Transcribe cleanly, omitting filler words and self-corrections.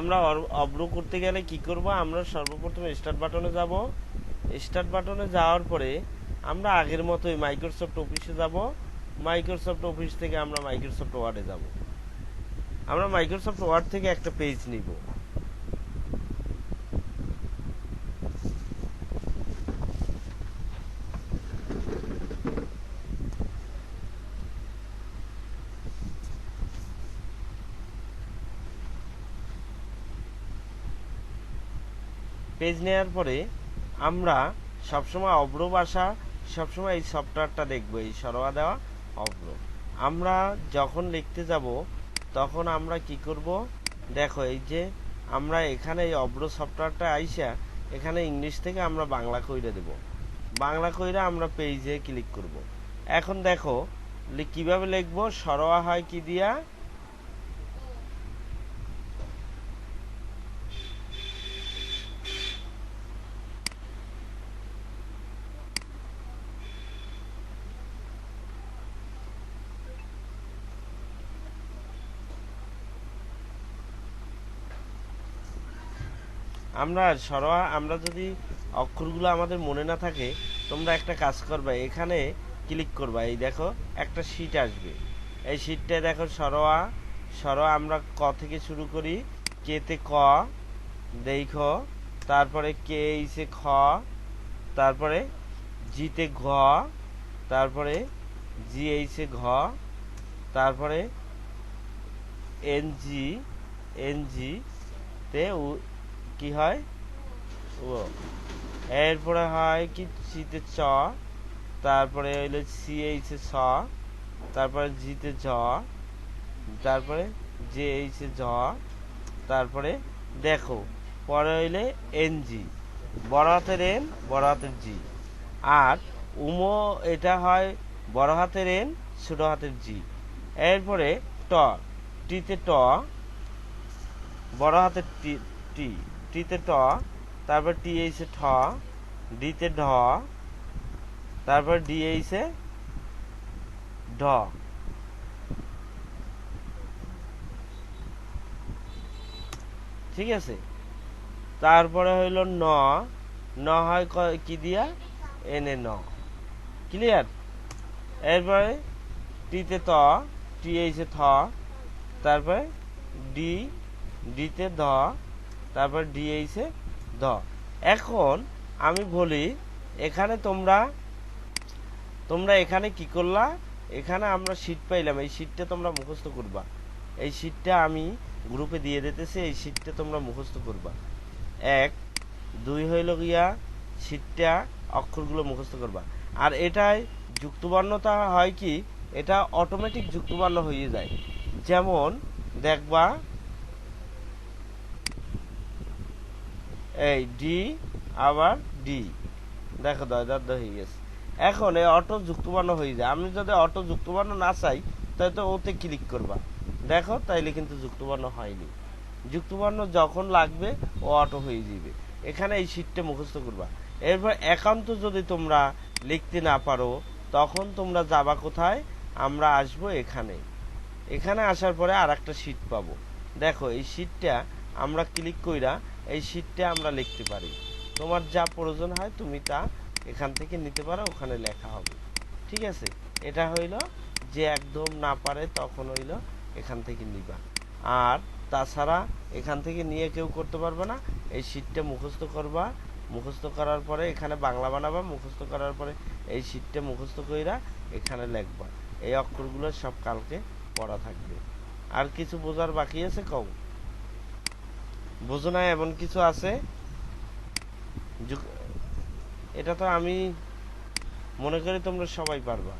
আমরা অব্র করতে গেলে কি করব, আমরা সর্বপ্রথম স্টার্ট বাটনে যাব। স্টার্ট বাটনে যাওয়ার পরে আমরা আগের মতোই মাইক্রোসফট অফিসে যাব। মাইক্রোসফট অফিস থেকে আমরা মাইক্রোসফট ওয়ার্ডে যাব। আমরা মাইক্রোসফট ওয়ার্ড থেকে একটা পেজ নিব। পেজ নেওয়ার পরে আমরা সবসময় অব্র ভাষা, সবসময় এই সফটওয়্যারটা দেখব, এই সরোয়া দেওয়া অব্র। আমরা যখন লিখতে যাব তখন আমরা কি করব, দেখো এই যে আমরা এখানে এই অব্র সফটওয়্যারটা আইসা এখানে ইংলিশ থেকে আমরা বাংলা কইরা দেব। বাংলা কইরা আমরা পেজে ক্লিক করব। এখন দেখো কিভাবে লিখবো, সরোয়া হয় কি দিয়া, আমরা সরোয়া, আমরা যদি অক্ষরগুলো আমাদের মনে না থাকে, তোমরা একটা কাজ করবে, এখানে ক্লিক করবা, এই দেখো একটা শীট আসবে। এই শীটটায় দেখো সরোয়া, সরোয়া আমরা ক থেকে শুরু করি, কেতে ক দেখো, তারপরে কে ইসে খ, তারপরে জিতে ঘ, তারপরে জি এইসে ঘ, তারপরে এনজি, এনজি তে কি হয় ও, এরপরে হয় কি চিতে চ, তারপরে হইলো সি এইচে ছ, তারপরে জিতে জ, তারপরে জে এইচে জ, তারপরে দেখো পরে হইলে এনজি, বড় হাতের এন বড় হাতের জি। আর উমো এটা হয় বড় হাতের এন ছোট হাতের জি। এরপরে ট, টিতে ট, বড় হাতের টি, টি, টিতে ট, তারপর টি এইসে ঠ, ডিতে ঢ, তারপর ডি এইসে ঢ। ঠিক আছে, তারপরে হইল ন, ন হয় কি দিয়া, এনে ন। ক্লিয়ার? এরপরে টিতে ত, টি এইসে থ, তারপরে ডি, ডিতে ধ, তারপর ডি এইসে ধ। এখন আমি বলি, এখানে তোমরা এখানে কি করলা, এখানে আমরা শীট পাইলাম, এই শীটটা তোমরা মুখস্থ করবা। এই শীটটা আমি গ্রুপে দিয়ে দিতেছি, এই শীটটা তোমরা মুখস্থ করবা। 1 2 হইল গিয়া শীটটা, অক্ষরগুলো মুখস্থ করবা। আর এটাই যুক্তবর্ণতা হয় কি, এটা অটোমেটিক যুক্তবর্ণ হয়ে যায়। যেমন দেখবা এই ডি আবার ডি, দেখো দর হয়ে গেছে। এখন এই অটো যুক্তবর্ণ হয়ে যায়। আমি যদি অটো যুক্তবর্ণ না চাই, তাহলে তো ওতে ক্লিক করবা, দেখো তাইলে কিন্তু যুক্তবর্ণ হয়নি। যুক্তবর্ণ যখন লাগবে ও অটো হয়ে যাবে। এখানে এই শীটটা মুখস্থ করবা। এরপর একান্ত যদি তোমরা লিখতে না পারো, তখন তোমরা যাবা কোথায়, আমরা আসবো এখানে। এখানে আসার পরে আর একটা শীট পাবো। দেখো এই শীটটা আমরা ক্লিক কইরা এই শীটটা আমরা লিখতে পারি। তোমার যা প্রয়োজন হয় তুমি তা এখান থেকে নিতে পারো, ওখানে লেখা হবে। ঠিক আছে, এটা হইল যে একদম না পারে তখন হইল এখান থেকে নিবা। আর তাছাড়া এখান থেকে নিয়ে কেউ করতে পারবে না। এই শীটটা মুখস্থ করবা, মুখস্থ করার পরে এখানে বাংলা বানাবা, মুখস্থ করার পরে এই শীটটা মুখস্থ কইরা এখানে লিখবা। এই অক্ষরগুলো সব কালকে পড়া থাকবে। আর কিছু বোঝার বাকি আছে? কও, বোঝো না এমন কিছু আছে? এটা তো আমি মনে করি তোমরা সবাই পারবা।